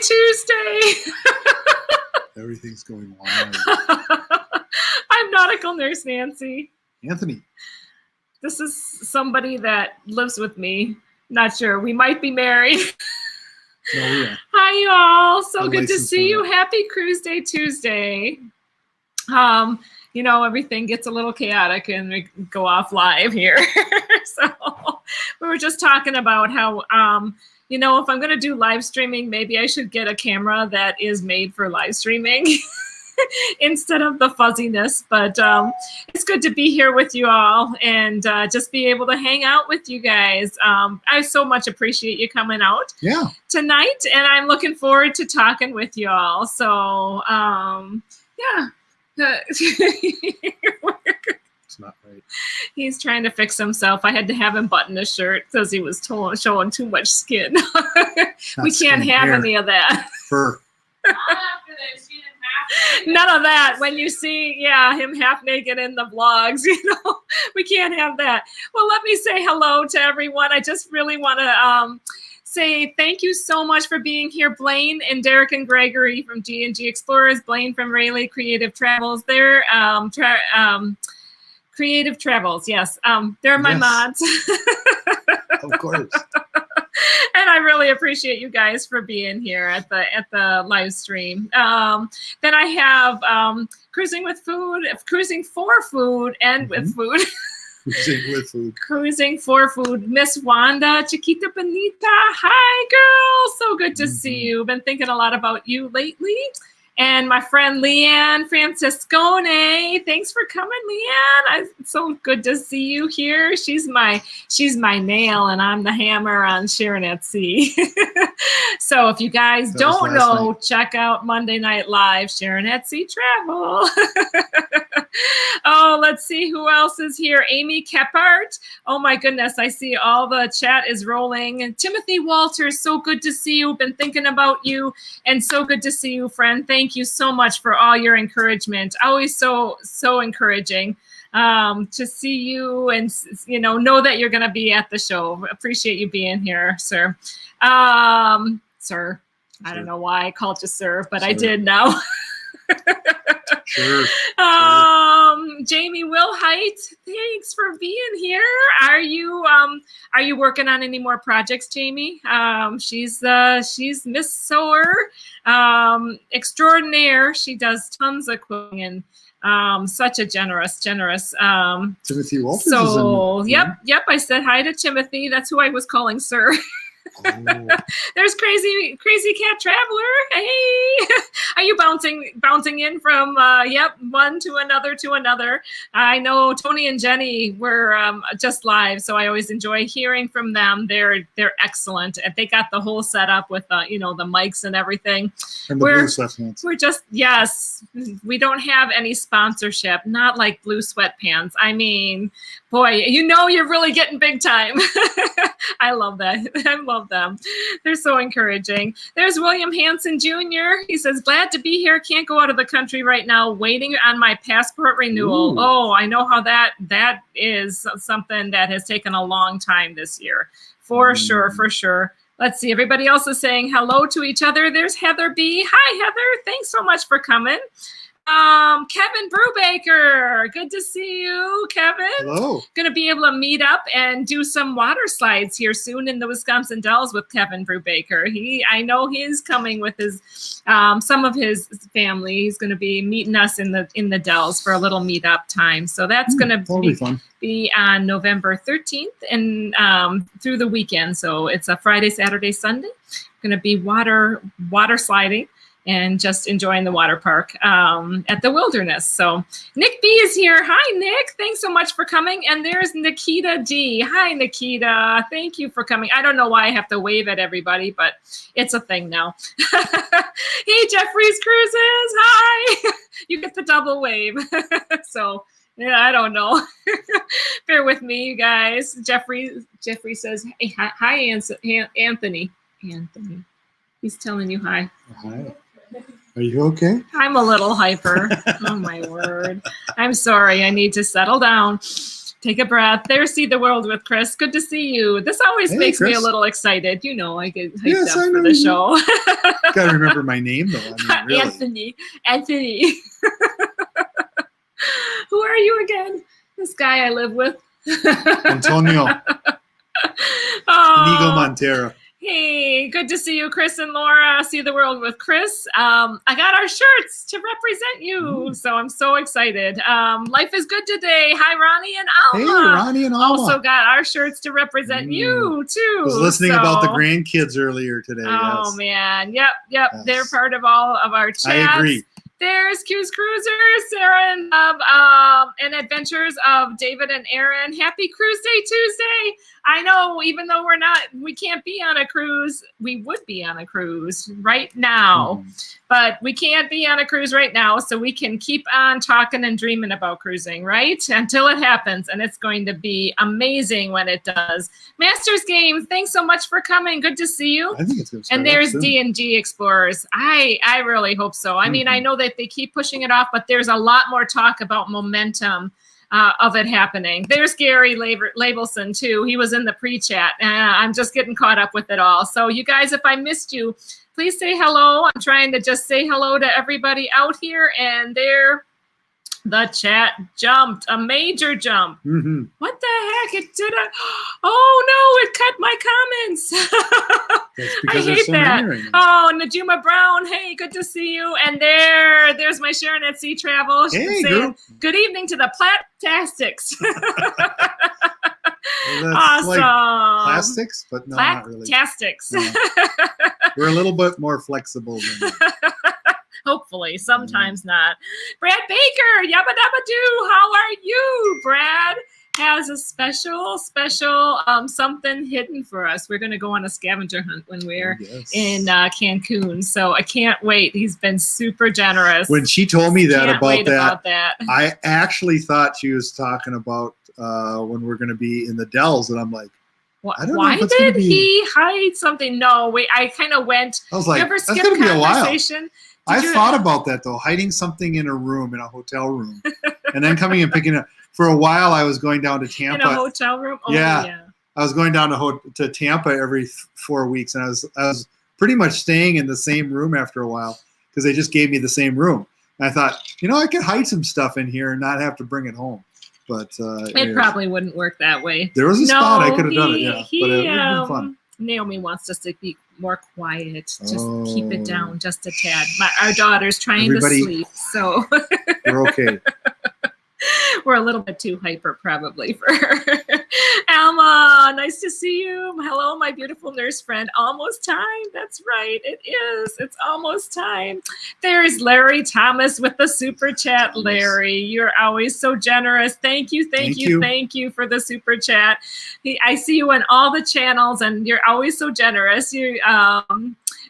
Tuesday. Everything's going wild. I'm nautical nurse Nancy. Anthony. This is somebody that lives with me. Not sure. We might be married. No, we are. Hi, you all. So No good to license see for you. that. Happy Cruiseday Tuesday. You know, everything gets a little chaotic and we go off live here. So we were just talking about how, you know, if I'm going to do live streaming, maybe I should get a camera that is made for live streaming instead of the fuzziness. But it's good to be here with you all and just be able to hang out with you guys. I so much appreciate you coming out tonight, and I'm looking forward to talking with you all. So, yeah. It's not right. He's trying to fix himself. I had to have him button his shirt because he was showing too much skin. We can't have any of that. Fur. Not after this. She didn't have to. None of that. When you see, him half naked in the vlogs, you know, we can't have that. Well, let me say hello to everyone. I just really want to say thank you so much for being here, Blaine and Derek and Gregory from G&G Explorers, Blaine from Rayleigh Creative Travels. They're Creative Travels, yes. They're my mods. Of course. And I really appreciate you guys for being here at the live stream. Then I have Cruising for Food and with Food. Cruising with Food. Cruising for Food. Miss Wanda, Chiquita Bonita. Hi, girl. So good to see you. Been thinking a lot about you lately. And my friend Leanne Franciscone. Thanks for coming, Leanne. It's so good to see you here. She's my nail, and I'm the hammer on Sharon at Sea. So if you guys don't know, check out Monday Night Live, Sharon at Sea Travel. Oh, let's see who else is here. Amy Kephart. Oh my goodness, I see all the chat is rolling. And Timothy Walters, so good to see you. Been thinking about you, and so good to see you, friend. Thank you so much for all your encouragement. Always so encouraging to see you and, you know that you're going to be at the show. Appreciate you being here, sir. Sir, I don't know why I called you sir, but I did now. Sure. Jamie Wilhite, thanks for being here. Are you working on any more projects, Jamie? She's Miss Sewer extraordinaire. She does tons of quilting and such a generous. Timothy Walters. So yep. I said hi to Timothy. That's who I was calling sir. Oh. There's crazy cat traveler. Hey, are you bouncing in from one to another? I know Tony and Jenny were just live, so I always enjoy hearing from them. They're excellent. They got the whole setup with the mics and everything. And the blue sweatpants. We're just we don't have any sponsorship, not like blue sweatpants. I mean, boy, you're really getting big time. I love that. I love them. They're so encouraging. There's William Hanson Jr. He says, glad to be here. Can't go out of the country right now. Waiting on my passport renewal. Ooh. Oh, I know how that is something that has taken a long time this year. For sure. Let's see. Everybody else is saying hello to each other. There's Heather B. Hi, Heather. Thanks so much for coming. Kevin Brubaker, good to see you, Kevin. Hello. Going to be able to meet up and do some water slides here soon in the Wisconsin Dells with Kevin Brubaker. I know he's coming with his some of his family. He's going to be meeting us in the Dells for a little meetup time. So that's going to be on November 13th and through the weekend. So it's a Friday, Saturday, Sunday. Going to be water sliding and just enjoying the water park at the Wilderness. So Nick B is here. Hi, Nick. Thanks so much for coming. And there's Nikita D. Hi, Nikita. Thank you for coming. I don't know why I have to wave at everybody, but it's a thing now. Hey, Jeffrey's Cruises. Hi. You get the double wave. So, yeah, I don't know. Bear with me, you guys. Jeffrey says, hey, hi, Anthony. Anthony. He's telling you hi. Hi. Are you okay? I'm a little hyper. Oh, my word. I'm sorry. I need to settle down. Take a breath. There, see the world with Chris. Good to see you. This always makes me a little excited. You know, I get hyped up for the show. Gotta remember my name though. I mean, really. Anthony. Who are you again? This guy I live with. Antonio. Inigo Montero. Hey, good to see you, Chris and Laura. See the world with Chris. I got our shirts to represent you, so I'm so excited. Life is good today. Hi, Ronnie and Alma. Hey, Ronnie and Alma. Also got our shirts to represent you, too. I was listening about the grandkids earlier today. Oh, man. Yep. Yes. They're part of all of our chats. I agree. There's Q's Cruisers, Sarah and and Adventures of David and Aaron. Happy Cruiseday Tuesday. I know, even though we can't be on a cruise, we would be on a cruise right now, but we can't be on a cruise right now, so we can keep on talking and dreaming about cruising, right? Until it happens, and it's going to be amazing when it does. Masters Games, thanks so much for coming. Good to see you. I think it's going to start. And there's D&G Explorers. I really hope so. I mean, I know that they keep pushing it off, but there's a lot more talk about momentum of it happening. There's Gary Labelson too. He was in the pre-chat. I'm just getting caught up with it all. So you guys, if I missed you, please say hello. I'm trying to just say hello to everybody out here. And there, the chat jumped, a major jump. What the heck? It did a, oh no, it cut my comments. I hate that. Oh, Najuma Brown, hey, good to see you. And there's my Sharon at Sea Travel. She's saying, good evening to the Plattastics. Well, awesome. Like plastics, but no, not really. Plattastics. No. We're a little bit more flexible than that. Hopefully, sometimes not. Brad Baker, yabba dabba doo. How are you? Brad has a special something hidden for us. We're going to go on a scavenger hunt when we're in Cancun. So I can't wait. He's been super generous. When she told me that about that, I actually thought she was talking about when we're going to be in the Dells, and I'm like, why did he hide something? No, wait. I kind of went. I was like, that's going to be a while. I I thought about that though, hiding something in a hotel room, and then coming and picking it up. For a while, I was going down to Tampa. In a hotel room? Oh, yeah. I was going down to Tampa every 4 weeks, and I was pretty much staying in the same room after a while because they just gave me the same room. And I thought, I could hide some stuff in here and not have to bring it home. But it probably wouldn't work that way. There was a spot I could have done it, yeah. But it would have been fun. Naomi wants us to be more quiet. Just keep it down just a tad. Our daughter's trying to sleep, so we're okay. We're a little bit too hyper probably for her. Alma, nice to see you. Hello, my beautiful nurse friend. Almost time. That's right. It is. It's almost time. There's Larry Thomas with the super chat. Larry, you're always so generous. Thank you for the super chat. I see you on all the channels, and you're always so generous. You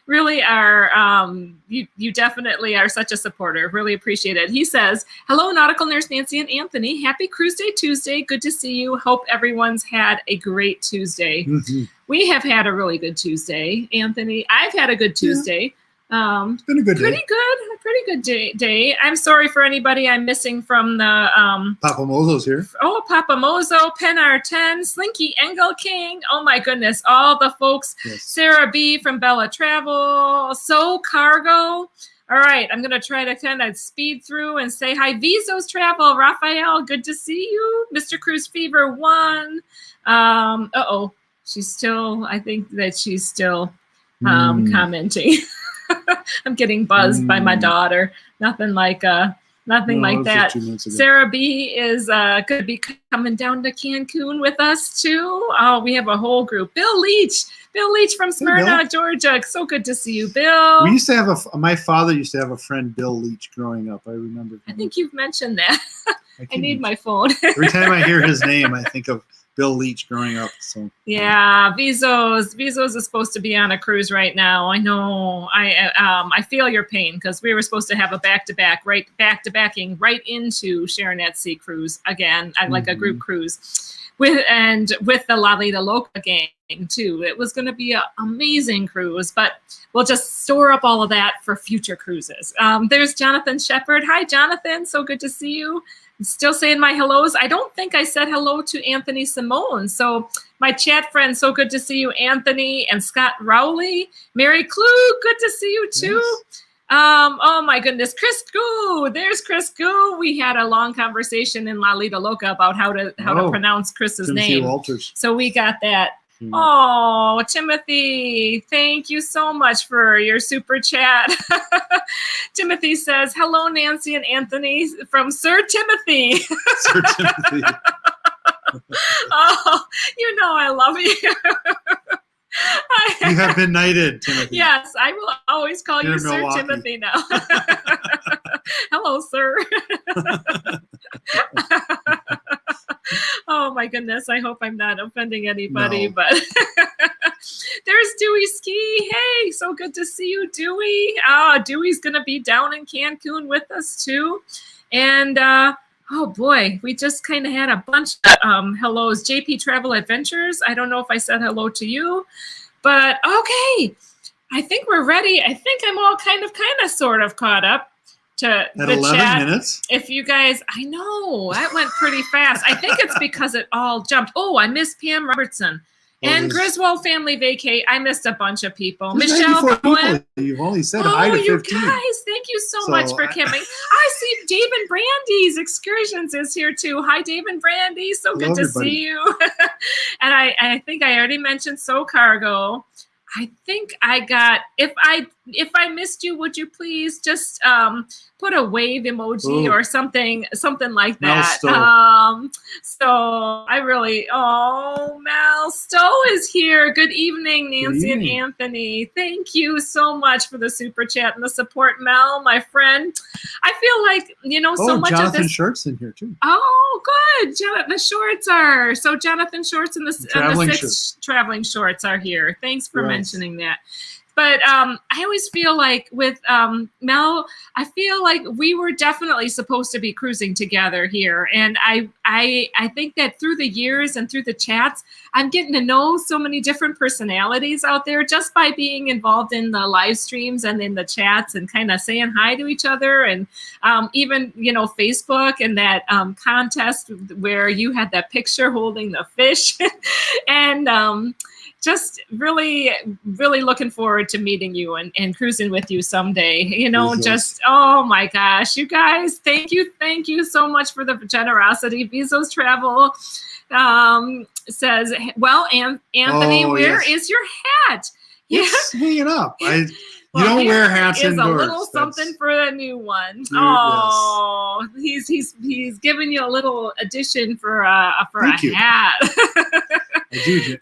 really are, you definitely are such a supporter. Really appreciate it. He says, hello, Nautical Nurse Nancy and Anthony. Happy Cruiseday Tuesday. Good to see you. Hope everyone's had a great Tuesday. We have had a really good Tuesday, Anthony. I've had a good Tuesday. It's been a good day. Pretty good day. I'm sorry for anybody I'm missing from the Papa Mozo's here. Oh, Papa Mozo, Penar 10, Slinky Engel King. Oh my goodness, all the folks. Yes. Sarah B from Bella Travel, So Cargo. All right, I'm gonna try to kind of speed through and say hi. Visos Travel, Raphael, good to see you. Mr. Cruise Fever 1. She's still. I think that she's still commenting. I'm getting buzzed by my daughter. Nothing like that. Sarah B is going to be coming down to Cancun with us too. Oh, we have a whole group. Bill Leach from Smyrna, Georgia. So good to see you, Bill. We used to have my father used to have a friend, Bill Leach, growing up. I remember. I think you've mentioned that. I need my phone. Every time I hear his name, I think of Bill Leach growing up. So yeah, Visos is supposed to be on a cruise right now. I know. I feel your pain because we were supposed to have a back-to-backing right into Sharon at Sea cruise again, like a group cruise with the La Vida Loca gang too. It was going to be an amazing cruise, but we'll just store up all of that for future cruises. There's Jonathan Shepard. Hi, Jonathan. So good to see you. Still saying my hellos. I don't think I said hello to Anthony Simone. So my chat friends, so good to see you, Anthony and Scott Rowley. Mary Klug, good to see you too. Yes. Oh my goodness, Chris Goo. There's Chris Goo. We had a long conversation in La Lita Loca about how to pronounce Chris's name. Walters. So we got that. Oh, Timothy, thank you so much for your super chat. Timothy says, hello, Nancy and Anthony from Sir Timothy. Sir Timothy. Oh, you know I love you. You have been knighted, Timothy. Yes, I will always call you Sir Milwaukee. Timothy now. Hello, sir. Oh my goodness, I hope I'm not offending anybody, but there's Dewey Ski. Hey, so good to see you, Dewey. Dewey's gonna be down in Cancun with us too. And oh boy, we just kind of had a bunch of hellos. JP Travel Adventures. I don't know if I said hello to you, but okay. I think we're ready. I think I'm all kind of sort of caught up to at the 11 chat. minutes. If you guys, I know that went pretty fast. I think it's because it all jumped. Oh, I missed Pam Robertson and Griswold Family Vacay. I missed a bunch of people. Michelle Cohen. You've only said hi to 15. You guys, thank you so much for coming. I see Dave and Brandy's Excursions is here too. Hi, Dave and Brandy. So good to see you. And I think I already mentioned So Cargo. I think I got, if I missed you, would you please just put a wave emoji or something like that. So I really, Mel Stowe is here. Good evening, Nancy and Anthony. Thank you so much for the super chat and the support, Mel, my friend. I feel like, so much Jonathan of this. Short's in here too. Oh, good. The shorts are. So Jonathan Shorts and the six traveling shorts are here. Thanks for mentioning that. But I always feel like with Mel, I feel like we were definitely supposed to be cruising together here. And I think that through the years and through the chats, I'm getting to know so many different personalities out there just by being involved in the live streams and in the chats and kind of saying hi to each other. And even, Facebook and that contest where you had that picture holding the fish. And just really, really looking forward to meeting you and cruising with you someday. Oh my gosh, you guys, thank you so much for the generosity. Bezos Travel says, well, Anthony, where is your hat? It's hanging up. You don't wear hats indoors. A little something for a new one. Cute, he's giving you a little addition for a hat.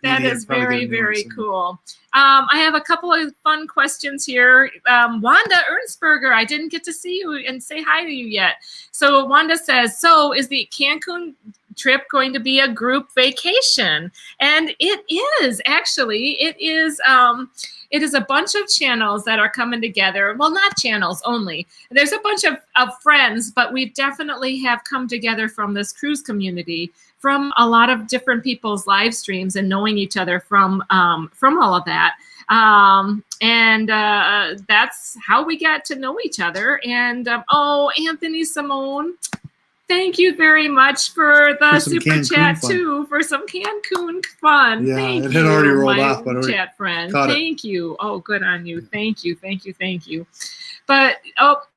That is very, very cool. I have a couple of fun questions here. Wanda Ernstberger, I didn't get to see you and say hi to you yet. So Wanda says, so is the Cancun trip going to be a group vacation? And it is, actually. It is a bunch of channels that are coming together. Well, not channels only. There's a bunch of friends, but we definitely have come together from this cruise community, from a lot of different people's live streams and knowing each other from all of that. That's how we got to know each other. And Anthony Simone, thank you very much for the super chat too, for some Cancun fun. Yeah, thank it had already rolled off, but chat friend. Thank you. Oh, good on you. Thank you. But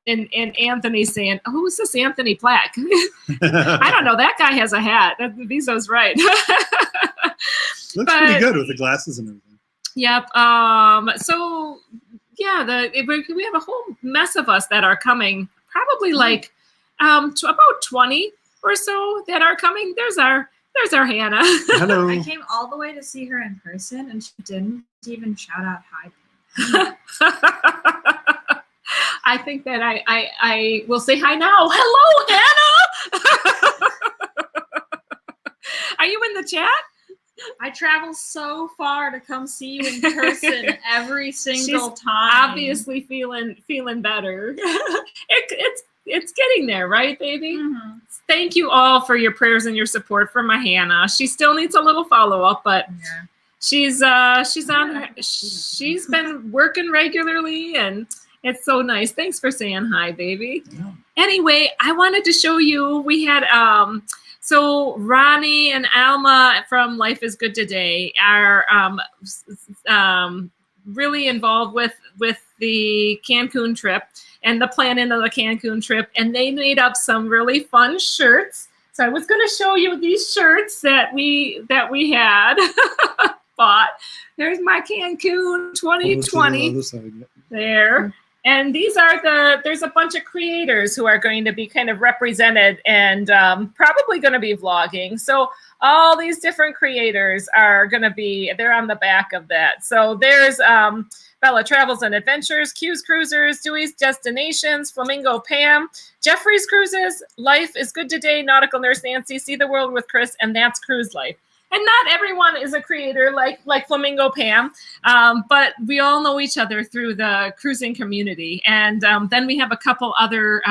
and Anthony's saying, who's this Anthony Black? I don't know. That guy has a hat. Vizo's right. Looks pretty good with the glasses and everything. Yep. So yeah, we have a whole mess of us that are coming. Probably like about 20 or so that are coming. There's our Hannah. Hello. I came all the way to see her in person, and she didn't even shout out hi. I think that I will say hi now. Hello, Hannah. Are you in the chat? I travel so far to come see you in person every single time. Obviously feeling better. It's getting there, right, baby? Mm-hmm. Thank you all for your prayers and your support for my Hannah. She still needs a little follow-up, but she's been working regularly, and it's so nice. Thanks for saying hi, baby. Yeah. anyway, I wanted to show you, we had, so Ronnie and Alma from Life is Good Today are really involved with the Cancun trip and the planning of the Cancun trip, and they made up some really fun shirts. So I was going to show you these shirts that we had bought. There's my Cancun 2020 there. And these are there's a bunch of creators who are going to be kind of represented and probably going to be vlogging. So all these different creators are going to be, they're on the back of that. So there's Bella Travels and Adventures, Q's Cruisers, Dewey's Destinations, Flamingo Pam, Jeffrey's Cruises, Life is Good Today, Nautical Nurse Nancy, See the World with Chris, and That's Cruise Life. And not everyone is a creator like Flamingo Pam, but we all know each other through the cruising community. And then we have a couple other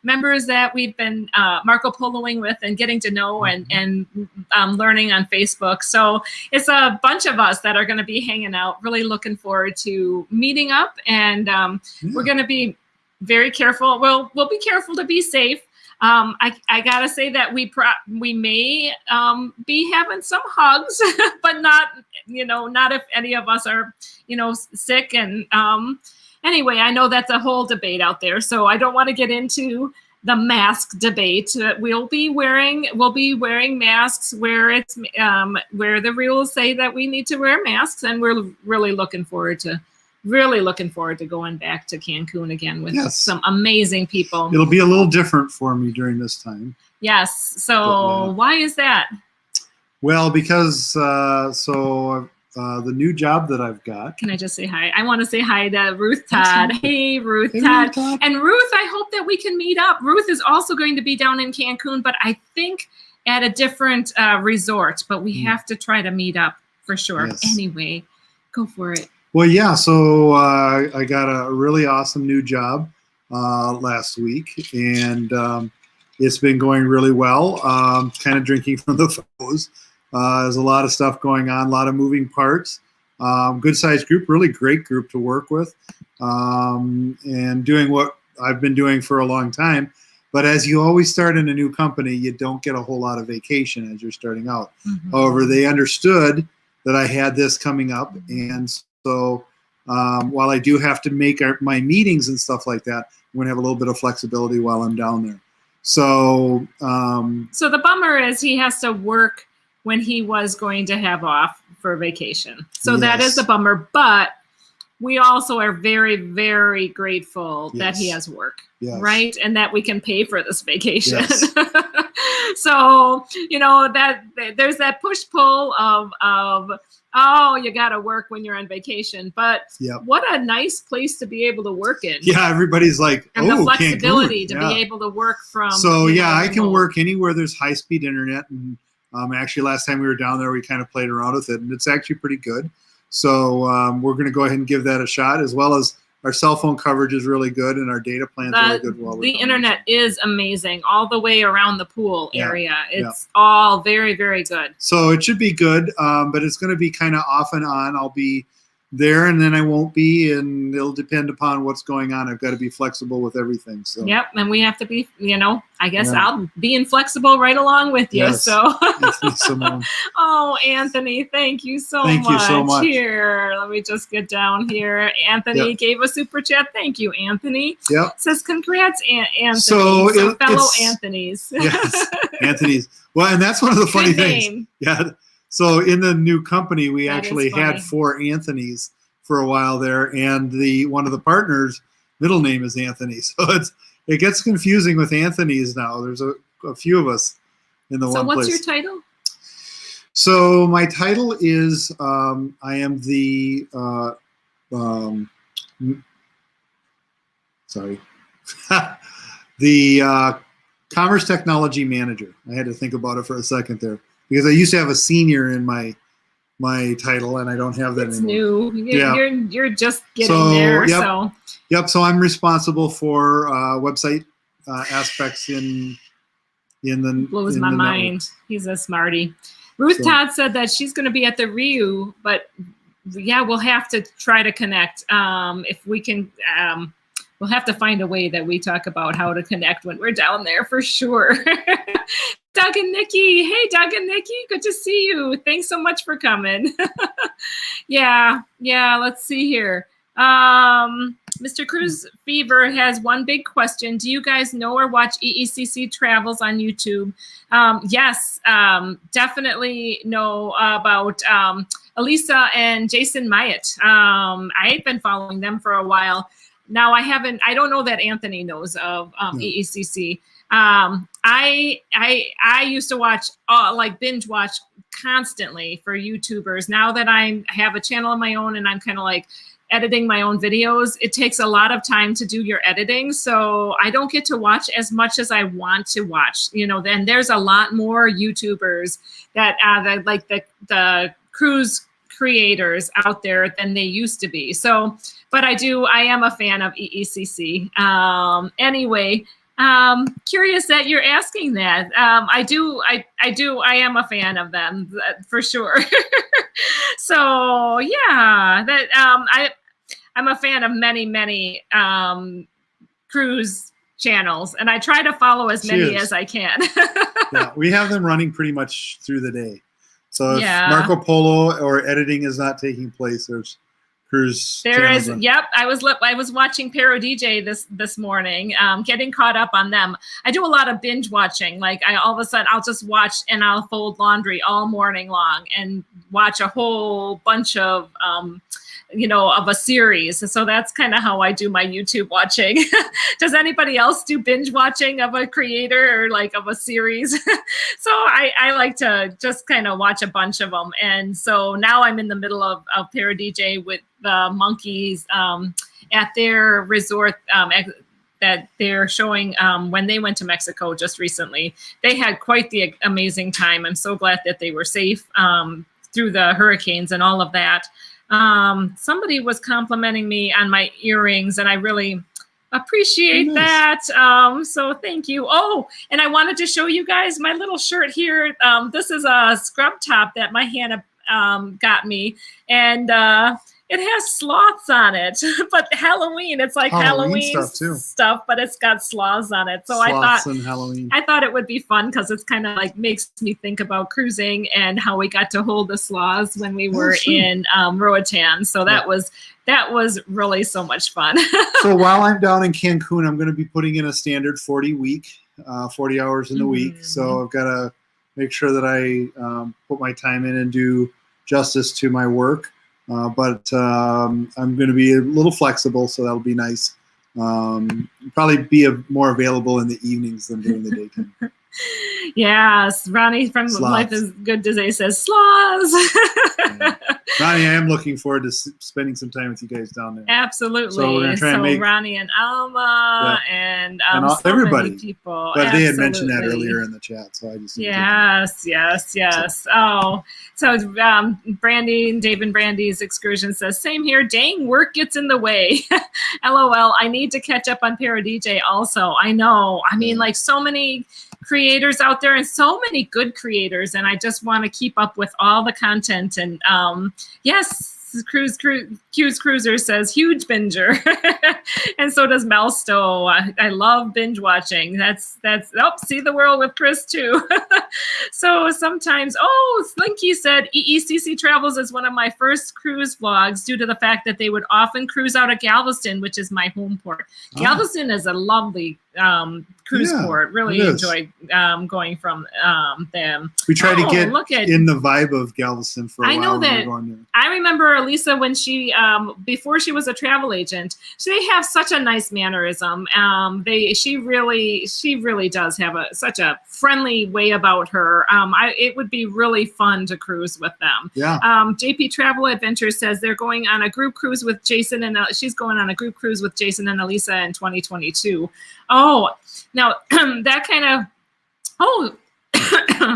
members that we've been Marco Poloing with and getting to know and learning on Facebook. So it's a bunch of us that are going to be hanging out, really looking forward to meeting up. And we're going to be very careful. We'll be careful to be safe. I gotta say that we may be having some hugs, but not if any of us are sick. And anyway, I know that's a whole debate out there, so I don't want to get into the mask debate. We'll be wearing masks where the rules say that we need to wear masks, and we're really looking forward to going back to Cancun again with some amazing people. It'll be a little different for me during this time. Yes. So why is that? Well, because the new job that I've got. Can I just say hi? I want to say hi to Ruth Todd. Hey, Ruth Todd. And Ruth, I hope that we can meet up. Ruth is also going to be down in Cancun, but I think at a different resort. But we have to try to meet up for sure. Yes. Anyway, go for it. Well, yeah, so I got a really awesome new job last week, and it's been going really well. Kind of drinking from the hose. There's a lot of stuff going on, a lot of moving parts. Good-sized group, really great group to work with, and doing what I've been doing for a long time. But as you always start in a new company, you don't get a whole lot of vacation as you're starting out. Mm-hmm. However, they understood that I had this coming up, and so while I do have to make my meetings and stuff like that, I'm going to have a little bit of flexibility while I'm down there. So so the bummer is he has to work when he was going to have off for vacation. So that is a bummer, but we also are very, very grateful that he has work, right? And that we can pay for this vacation. Yes. So, that there's that push-pull of you got to work when you're on vacation. But what a nice place to be able to work in. Yeah, everybody's like, and the flexibility to be able to work from. So, I can work anywhere there's high-speed internet. And actually, last time we were down there, we kind of played around with it, and it's actually pretty good. So we're going to go ahead and give that a shot, as well as our cell phone coverage is really good, and our data plan's really good. The internet is amazing all the way around the pool area. It's all very, very good. So it should be good, but it's going to be kind of off and on. I'll be there, and then I won't be, and it'll depend upon what's going on. I've got to be flexible with everything. So and we have to be, I guess I'll be inflexible right along with you. Yes. So oh, Anthony, thank you so much. Thank you so much. Here, let me just get down here. Anthony gave a super chat. Thank you, Anthony. Says congrats, Anthony. So fellow Anthonys. Yes, Anthony's. Well, and that's one of the funny things. Yeah. So in the new company, we actually had 4 Anthonys for a while there, and one of the partners' middle name is Anthony. So it gets confusing with Anthonys now. There's a few of us in the one place. So what's your title? So my title is I am the the Commerce Technology Manager. I had to think about it for a second there, because I used to have a senior in my title, and I don't have that anymore. It's new. You're just getting there. So I'm responsible for website aspects in the blows my mind. Network. He's a smarty. Ruth Todd said that she's going to be at the Rio, but we'll have to try to connect if we can. we'll have to find a way that we talk about how to connect when we're down there for sure. Doug and Nikki. Hey, Doug and Nikki. Good to see you. Thanks so much for coming. Yeah. Let's see here. Mr. Cruise Fever has one big question. Do you guys know or watch EECC Travels on YouTube? Yes, definitely know about Elisa and Jason Myatt. I've been following them for a while. Now I don't know that Anthony knows of EECC. I used to watch, like binge watch constantly for YouTubers. Now that I have a channel of my own and I'm kind of like editing my own videos, it takes a lot of time to do your editing. So I don't get to watch as much as I want to watch, then there's a lot more YouTubers that like the cruise creators out there than they used to be. So, but I am a fan of EECC. Anyway, curious that you're asking that. I am a fan of them for sure. So yeah, that I'm a fan of many cruise channels, and I try to follow as many as I can. Yeah, we have them running pretty much through the day. So if Marco Polo or editing is not taking place, there's cruise. There is. Yep. I was watching Pero DJ this morning, getting caught up on them. I do a lot of binge watching. Like all of a sudden I'll just watch and I'll fold laundry all morning long and watch a whole bunch of of a series. And so that's kind of how I do my YouTube watching. Does anybody else do binge watching of a creator or like of a series? So I like to just kind of watch a bunch of them. And so now I'm in the middle of Para DJ with the monkeys at their resort that they're showing when they went to Mexico just recently. They had quite the amazing time. I'm so glad that they were safe through the hurricanes and all of that. Somebody was complimenting me on my earrings, and I really appreciate that. So thank you. Oh, and I wanted to show you guys my little shirt here. This is a scrub top that my Hannah got me, and it has sloths on it, but Halloween, it's like Halloween stuff, but it's got sloths on it. So I thought it would be fun because it's kind of like makes me think about cruising and how we got to hold the sloths when we were in Roatan. So that was really so much fun. So while I'm down in Cancun, I'm going to be putting in a standard 40 week, 40 hours in the week. So I've got to make sure that I put my time in and do justice to my work. But I'm going to be a little flexible, so that'll be nice. Probably be more available in the evenings than during the daytime. Yes, Ronnie from Life is Good Today says sloths. Ronnie, I am looking forward to spending some time with you guys down there. Absolutely. So we're going to try and make Ronnie and Alma and so everybody. Many people. But they had mentioned that earlier in the chat, so I just yes. Oh, so Brandy, Dave and Brandy's excursion says, same here. Dang, work gets in the way. LOL. I need to catch up on Para DJ also. I know. I mean, like so many creators out there and so many good creators, and I just want to keep up with all the content. And yes, Q's Cruiser says huge binger, and so does Mel Stowe. I love binge watching. That's see the world with Chris too. So sometimes Slinky said EECC Travels is one of my first cruise vlogs due to the fact that they would often cruise out of Galveston, which is my home port. Galveston is a lovely cruise port. Really enjoyed going from them. We try to get in the vibe of Galveston for a while. I know that. I remember Lisa when she before she was a travel agent. They have such a nice mannerism. She really does have such a friendly way about her. It would be really fun to cruise with them. Yeah. JP Travel Adventures says they're going on a group cruise with Jason, and she's going on a group cruise with Jason and Elisa in 2022. Oh, now that kind of,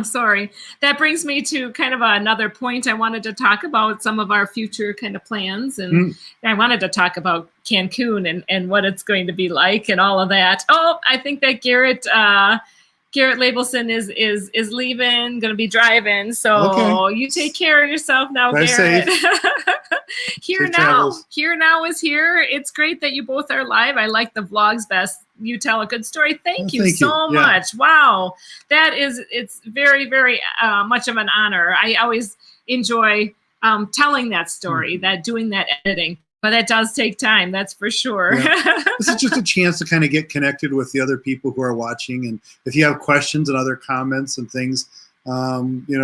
sorry. That brings me to kind of another point. I wanted to talk about some of our future kind of plans, and I wanted to talk about Cancun and what it's going to be like and all of that. Oh, I think that Garrett Labelson is leaving, going to be driving. So you take care of yourself now, Garrett. Here Safe now. travels. Here now is here. It's great that you both are live. I like the vlogs best. You tell a good story. Thank you so much. Wow. It's very, very much of an honor. I always enjoy telling that story, that doing that editing. But that does take time, that's for sure. Yeah. This is just a chance to kind of get connected with the other people who are watching. And if you have questions and other comments and things,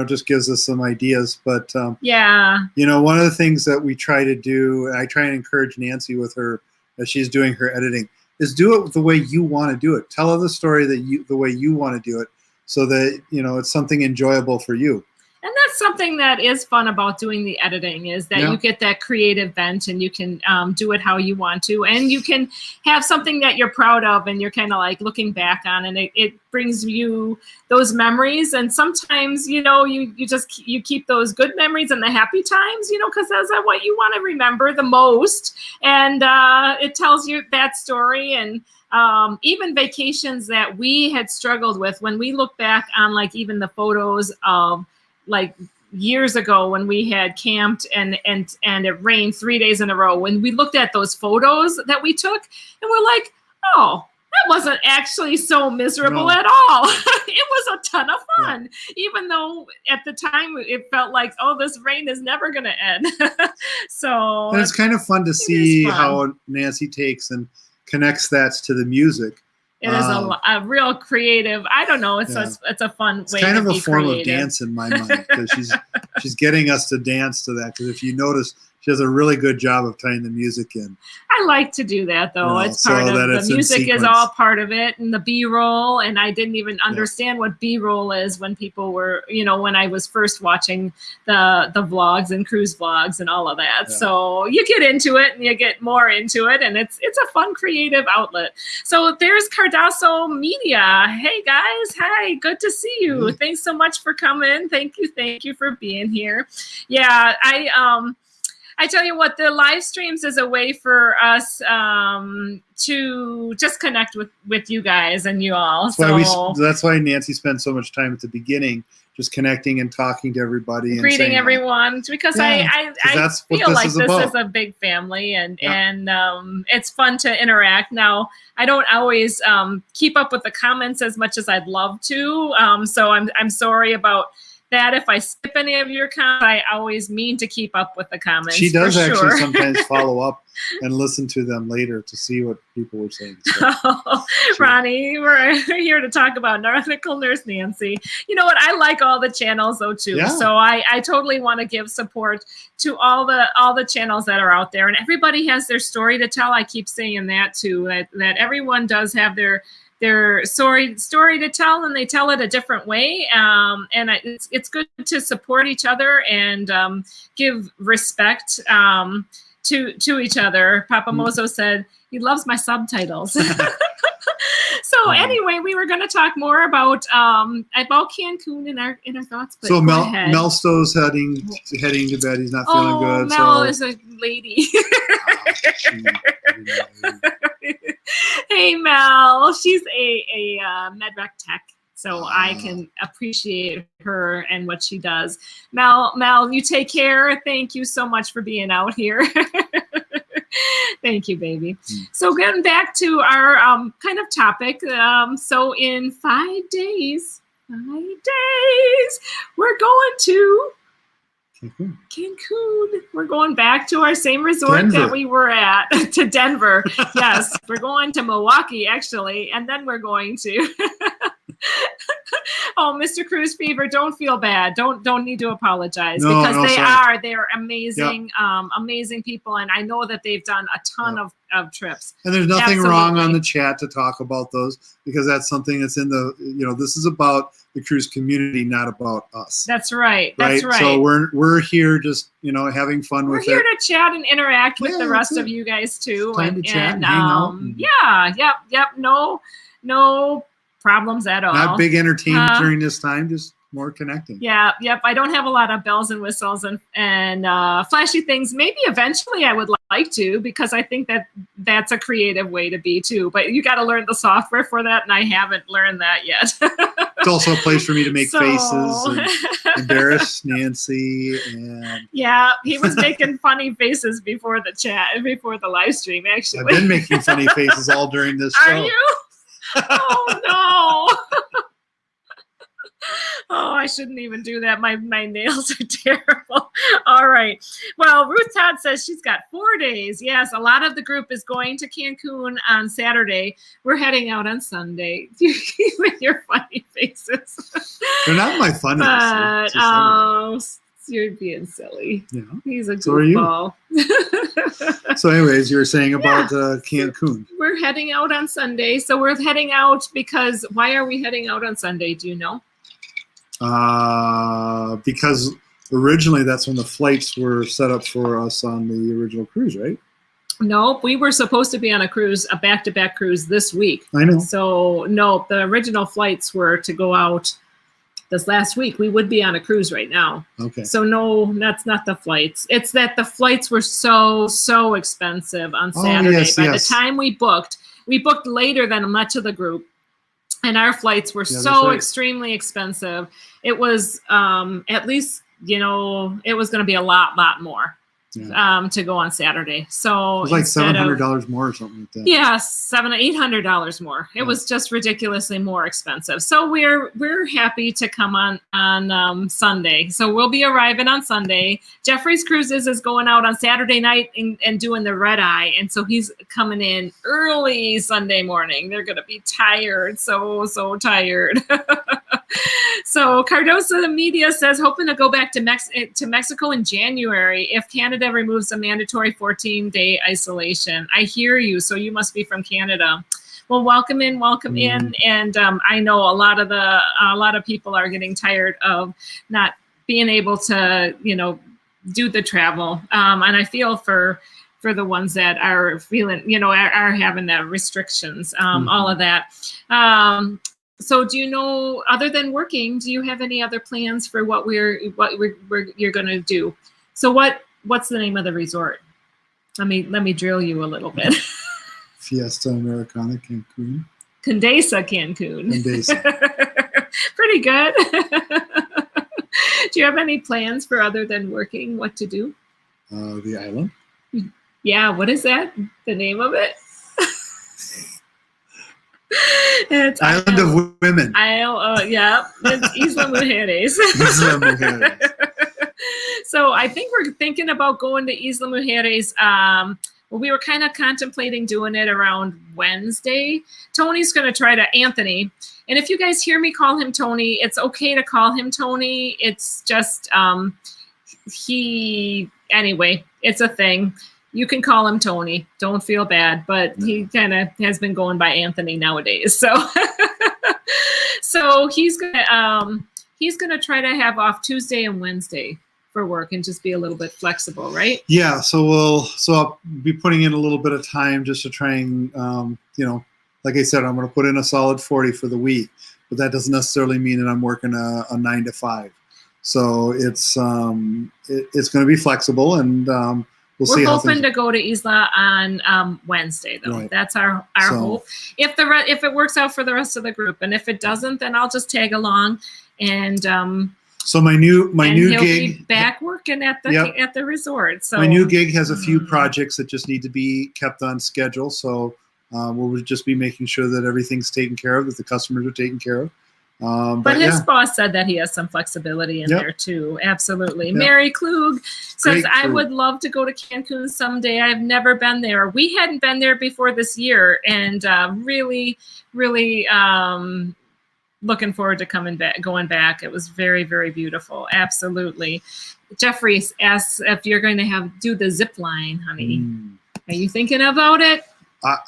just gives us some ideas. But, one of the things that we try to do, I try and encourage Nancy with her, as she's doing her editing, is do it the way you want to do it. Tell her the story the way you want to do it, so that, it's something enjoyable for you. And that's something that is fun about doing the editing, is that you get that creative vent and you can do it how you want to. And you can have something that you're proud of and you're kind of like looking back on, and it brings you those memories. And sometimes, you keep those good memories and the happy times, because those are what you want to remember the most. And it tells you that story. And even vacations that we had struggled with, when we look back on like even the photos of like years ago when we had camped and it rained 3 days in a row, when we looked at those photos that we took and we're like, oh, that wasn't actually so miserable at all. It was a ton of fun, even though at the time it felt like, oh, this rain is never going to end. So and it's kind of fun to see how Nancy takes and connects that to the music. It is a real creative. I don't know. It's a fun way. It's kind of a form creative. of dance in my mind, because she's getting us to dance to that. Because if you notice, she does a really good job of tying the music in. I like to do that though. It's part of the music is all part of it, and the B-roll. And I didn't even understand what B-roll is when people were, when I was first watching the vlogs and cruise vlogs and all of that. Yeah. So you get into it and you get more into it, and it's a fun creative outlet. So there's Cardasso Media. Hey guys, hi, good to see you. Mm-hmm. Thanks so much for coming. Thank you for being here. Yeah, I tell you what, the live streams is a way for us to just connect with you guys and you all. That's why Nancy spent so much time at the beginning, just connecting and talking to everybody, greeting everyone, because I feel like this is a big family, and it's fun to interact. Now, I don't always keep up with the comments as much as I'd love to, so I'm sorry about that. If I skip any of your comments, I always mean to keep up with the comments. She does actually sometimes follow up and listen to them later to see what people were saying. So, Ronnie, we're here to talk about Nautical Nurse Nancy. You know what? I like all the channels though too. Yeah. So I totally want to give support to all the channels that are out there, and everybody has their story to tell. I keep saying that too, that everyone does have their story to tell, and they tell it a different way. And it's good to support each other and give respect to each other. Papa Mozo said he loves my subtitles. So anyway, we were going to talk more about Cancun in our thoughts. But so Mel Stowe's heading to bed. He's not feeling good. Mel is a lady. Hey Mel, she's a medrec tech, so I can appreciate her and what she does. Mel, you take care. Thank you so much for being out here. Thank you, baby. So getting back to our kind of topic. So in 5 days, we're going to Cancun. We're going back to our same resort that we were at, to Denver. Yes, we're going to Milwaukee actually, and then we're going to oh, Mr. Cruise Fever, don't feel bad. Don't need to apologize, because they're amazing, amazing people, and I know that they've done a ton of trips. And there's nothing wrong on the chat to talk about those, because that's something that's in the, this is about the cruise community, not about us. That's right. That's right. So we're here just, having fun with it. We're here to chat and interact with the rest of you guys too. Time to chat and hang out. No problems at all. Not big entertainment during this time, just more connecting. Yep. I don't have a lot of bells and whistles and flashy things. Maybe eventually I would like to, because I think that's a creative way to be too. But you got to learn the software for that, and I haven't learned that yet. It's also a place for me to make faces. embarrass Nancy and Yeah, he was making funny faces before the live stream, actually. I've been making funny faces all during this show. Are you? Oh no. Oh, I shouldn't even do that. My nails are terrible. All right. Well, Ruth Todd says she's got 4 days. Yes, a lot of the group is going to Cancun on Saturday. We're heading out on Sunday. With your funny faces. They're not my funniest. But, you're being silly. Yeah. He's a So are you. goofball. So anyways, you were saying about Cancun. We're heading out on Sunday. So we're heading out because, why are we heading out on Sunday? Do you know? Because originally that's when the flights were set up for us on the original cruise, right? No, we were supposed to be on a cruise, a back-to-back cruise this week. I know. So no, the original flights were to go out this last week. We would be on a cruise right now. Okay. So no, that's not the flights. It's that the flights were so expensive on Saturday. By the time we booked later than much of the group. And our flights were extremely expensive. It was at least, it was going to be a lot more to go on Saturday. So it was like $700 more or something like that. Yeah, $800 more. It was just ridiculously more expensive. So we're happy to come on Sunday. So we'll be arriving on Sunday. Jeffrey's Cruises is going out on Saturday night and doing the red eye, and so he's coming in early Sunday morning. They're gonna be tired, so tired. So Cardosa Media says, hoping to go back to Mexico in January if Canada removes the mandatory 14-day isolation. I hear you. So you must be from Canada. Well, welcome in. And I know a lot of people are getting tired of not being able to, do the travel. And I feel for the ones that are feeling, are having the restrictions, all of that. So do you know, other than working, do you have any other plans for what you're going to do? So what's the name of the resort? Let me drill you a little bit. Fiesta Americana Cancun. Condesa Cancun. Condesa. Pretty good. Do you have any plans for other than working? What to do? The island. Yeah, what is that? The name of it? It's Island of Women. Yeah, it's Isla Mujeres. Isla Mujeres. So I think we're thinking about going to Isla Mujeres. Well, we were kind of contemplating doing it around Wednesday. Tony's going to try to, Anthony. And if you guys hear me call him Tony, it's okay to call him Tony. It's just, anyway, it's a thing. You can call him Tony. Don't feel bad, but he kind of has been going by Anthony nowadays. So, so he's gonna try to have off Tuesday and Wednesday for work and just be a little bit flexible, right? Yeah. So I'll be putting in a little bit of time just to try and, like I said, I'm going to put in a solid 40 for the week, but that doesn't necessarily mean that I'm working a 9 to 5. So it's going to be flexible, and we're hoping to go to Isla on Wednesday, though. Right. That's our hope. If it works out for the rest of the group, and if it doesn't, then I'll just tag along. And so my new he'll gig be back working at the resort. So my new gig has a few projects that just need to be kept on schedule. So we'll just be making sure that everything's taken care of, that the customers are taken care of. But his boss said that he has some flexibility in there too. Absolutely. Yep. Mary Klug says, I would love to go to Cancun someday. I've never been there. We hadn't been there before this year, and really looking forward to going back. It was very, very beautiful. Absolutely. Jeffrey asks if you're going to do the zip line, honey. Are you thinking about it?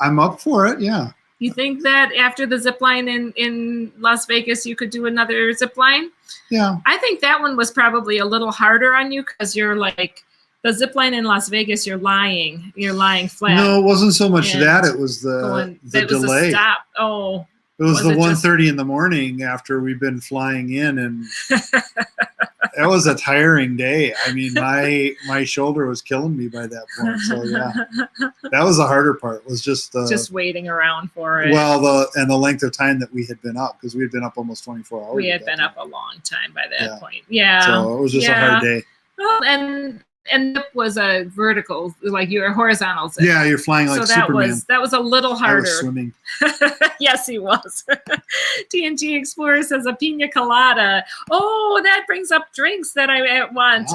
I'm up for it. Yeah. You think that after the zip line in Las Vegas, you could do another zip line? Yeah. I think that one was probably a little harder on you because you're like, the zip line in Las Vegas, you're lying flat. No, it wasn't so much that. It was the delay. Was stop. Oh. It was the 1:30 in the morning after we've been flying in, and was a tiring day. I mean, my shoulder was killing me by that point. So yeah, that was the harder part. Was just waiting around for it. Well, the length of time that we had been up, because we had been up almost 24 hours. We had been up a long time by that point. Yeah. So it was just a hard day. Well, and it was a vertical, like you were horizontal. Yeah, you're flying like Superman. That was a little harder. I was swimming. Yes, he was. TNG Explorer says a pina colada. Oh, that brings up drinks that I want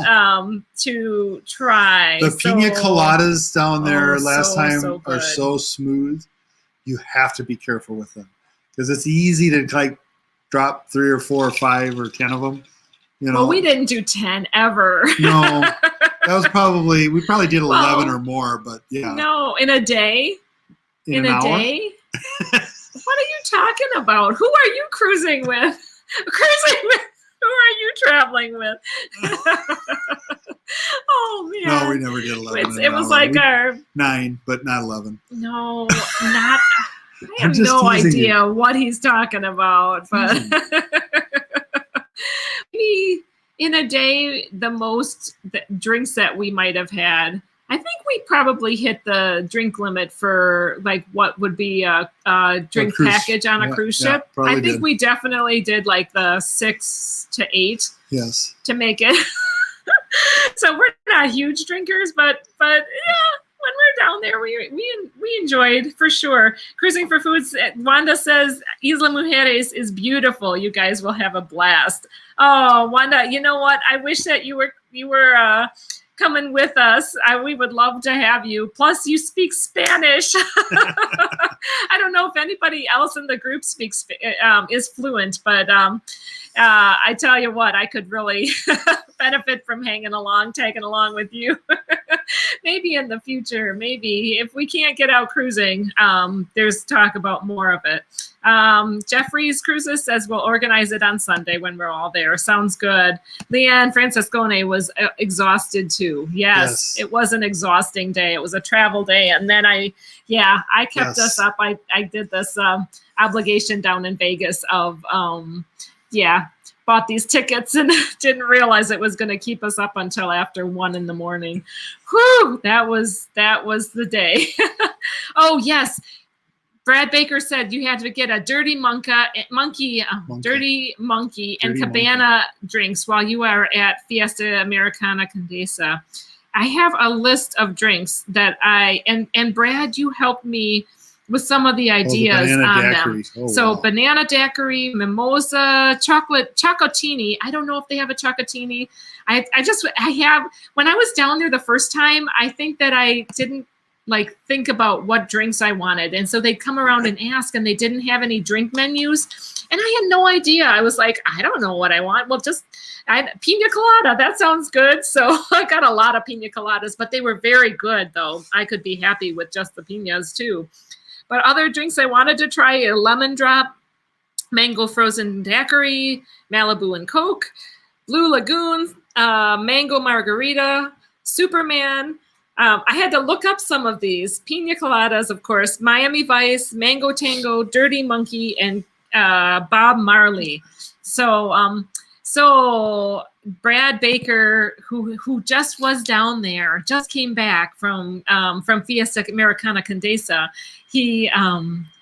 to try. The pina coladas down there last time are so smooth. You have to be careful with them because it's easy to like drop 3 or 4 or 5 or 10 of them. You know? Well, we didn't do 10 ever. No, that was we probably did 11 or more, but yeah. No, in a day? In an hour? Day? What are you talking about? Who are you cruising with? Who are you traveling with? Oh, man. No, we never did 11. It was like our 9, but not 11. No, not. I have no idea what he's talking about, but maybe in a day, the most drinks that we might have had. I think we probably hit the drink limit for like what would be a drink package on a cruise ship. I think we definitely did like the 6 to 8. Yes. To make it. So we're not huge drinkers, but yeah, when we're down there, we enjoyed for sure. Cruising for Foods. Wanda says Isla Mujeres is beautiful. You guys will have a blast. Oh, Wanda, you know what? I wish that you were coming with us. We would love to have you. Plus, you speak Spanish. I don't know if anybody else in the group is fluent, but I tell you what, I could really benefit from tagging along with you. Maybe in the future, maybe if we can't get out cruising, there's talk about more of it. Jeffrey's Cruises says we'll organize it on Sunday when we're all there. Sounds good. Leanne Francescone was exhausted too. Yes, it was an exhausting day. It was a travel day. And then I kept us up. I did this obligation down in Vegas of, bought these tickets and didn't realize it was going to keep us up until after 1 in the morning. Whew, that was the day. Oh, yes. Brad Baker said you had to get a dirty monkey and cabana drinks while you are at Fiesta Americana Condesa. I have a list of drinks that and Brad, you helped me with some of the ideas on them. So banana daiquiri, mimosa, chocotini. I don't know if they have a chocotini. I have, when I was down there the first time, I think that I didn't think about what drinks I wanted. And so they'd come around and ask, and they didn't have any drink menus. And I had no idea. I was like, I don't know what I want. Well, pina colada, that sounds good. So I got a lot of pina coladas, but they were very good though. I could be happy with just the pinas too. But other drinks I wanted to try, a lemon drop, mango frozen daiquiri, Malibu and Coke, Blue Lagoon, mango margarita, Superman. I had to look up some of these. Pina coladas, of course, Miami Vice, Mango Tango, Dirty Monkey, and Bob Marley. So Brad Baker, who just was down there, just came back from Fiesta Americana Condesa. He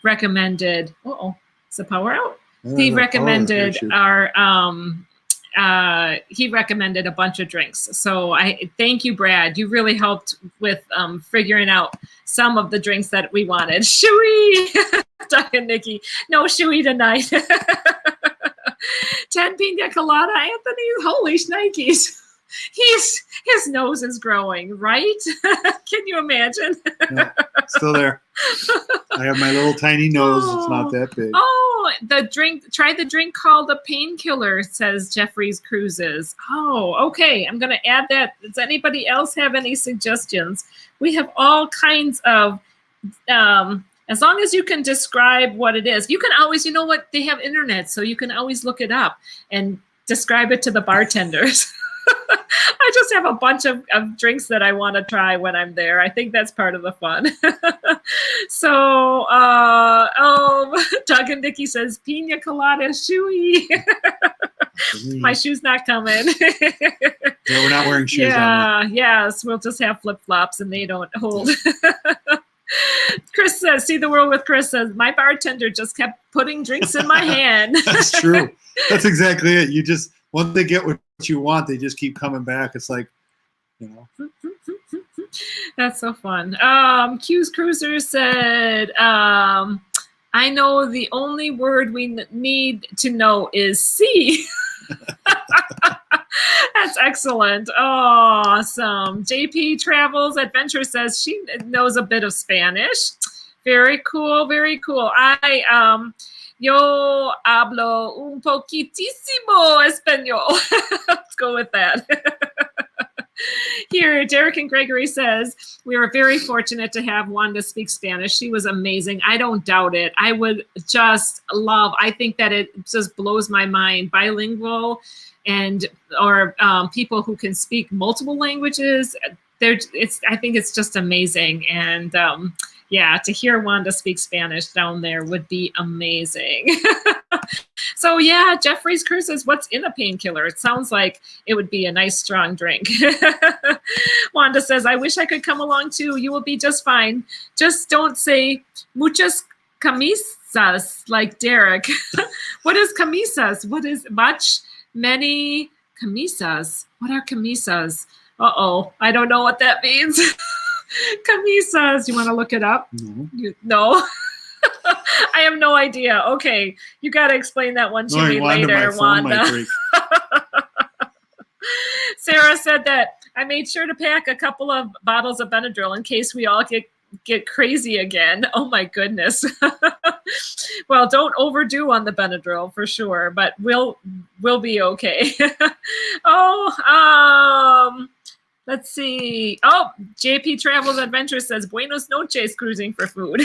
recommended. Is the power out? He recommended he recommended a bunch of drinks. So I thank you, Brad. You really helped with figuring out some of the drinks that we wanted. Shui, Doug and Nikki. No shui tonight. 10 pina colada, Anthony. Holy shnikes. His nose is growing, right? Can you imagine? Yeah, still there. I have my little tiny nose. It's not that big. Oh, try the drink called a painkiller, says Jeffrey's Cruises. Oh, okay. I'm going to add that. Does anybody else have any suggestions? We have all kinds of, as long as you can describe what it is. You can always, you know what? They have internet, so you can always look it up and describe it to the bartenders. I just have a bunch of drinks that I want to try when I'm there. I think that's part of the fun. So, Doug and Nikki says, pina colada shui. My shoe's not coming. Yeah, we're not wearing shoes on yes, we'll just have flip-flops and they don't hold. Chris says, see the world with Chris says, my bartender just kept putting drinks in my hand. That's true. That's exactly it. You just, once they get what you want, they just keep coming back. It's like, you know. That's so fun. Q's Cruiser said, I know the only word we need to know is see. That's excellent. Awesome. JP Travels Adventure says she knows a bit of Spanish. Very cool. Very cool. Yo hablo un poquitísimo español. Let's go with that. Here, Derek and Gregory says, we were very fortunate to have Wanda speak Spanish. She was amazing. I don't doubt it. I would just love, I think that it just blows my mind. Bilingual or people who can speak multiple languages. I think it's just amazing. And yeah, to hear Wanda speak Spanish down there would be amazing. So yeah, Jeffrey's Crew says, what's in a painkiller? It sounds like it would be a nice strong drink. Wanda says, I wish I could come along too. You will be just fine. Just don't say muchas camisas like Derek. What is camisas? What is many camisas? What are camisas? Uh-oh, I don't know what that means. Camisas. You want to look it up? No. No. I have no idea. Okay, you got to explain that one to me later, Wanda. Sarah said that I made sure to pack a couple of bottles of Benadryl in case we all get crazy again. Oh my goodness. Well, don't overdo on the Benadryl for sure, but we'll be okay. Let's see. Oh, JP Travels Adventure says, Buenos noches, cruising for food.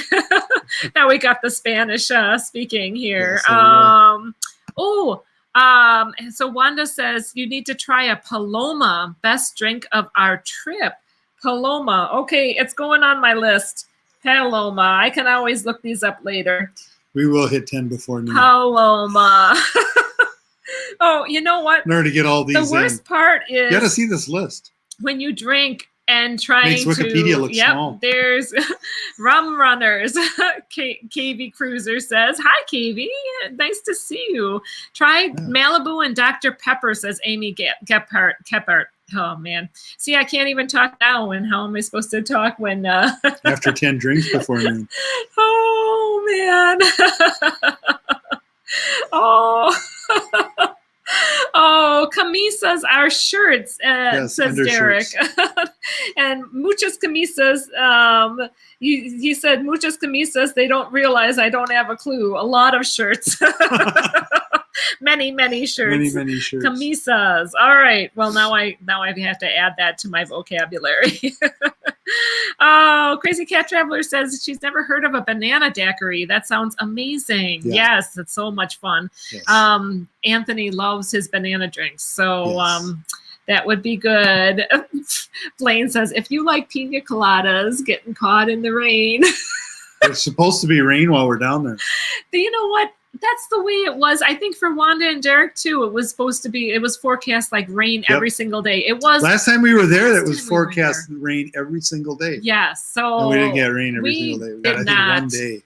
Now we got the Spanish speaking here. Yes, So Wanda says, you need to try a Paloma, best drink of our trip. Paloma. Okay, it's going on my list. Paloma. I can always look these up later. We will hit 10 before noon. Paloma. Oh, you know what? In order to get all these the worst part is... You got to see this list. When you drink and trying Makes Wikipedia look small. There's Rum Runners. KV Cruiser says, hi, KV. Nice to see you. Try Malibu and Dr. Pepper, says Amy Kephart. Oh, man. See, I can't even talk now. And how am I supposed to talk when... After 10 drinks before noon. Oh, man. Oh... Oh, camisas are shirts, yes, says Derek. And muchas camisas, he said, muchas camisas, they don't realize I don't have a clue. A lot of shirts. Many shirts. Many shirts. Camisas. All right. Well, now I have to add that to my vocabulary. Oh, Crazy Cat Traveler says she's never heard of a banana daiquiri. That sounds amazing. Yeah. Yes, it's so much fun. Yes. Anthony loves his banana drinks, so yes. That would be good. Blaine says, if you like pina coladas, getting caught in the rain. It's supposed to be rain while we're down there. You know what? That's the way it was. I think for Wanda and Derek too, it was forecast like rain every single day. It was last time we were there, that was forecast rain every single day. Yes. So and we didn't get rain every single day. We got, I think, one day.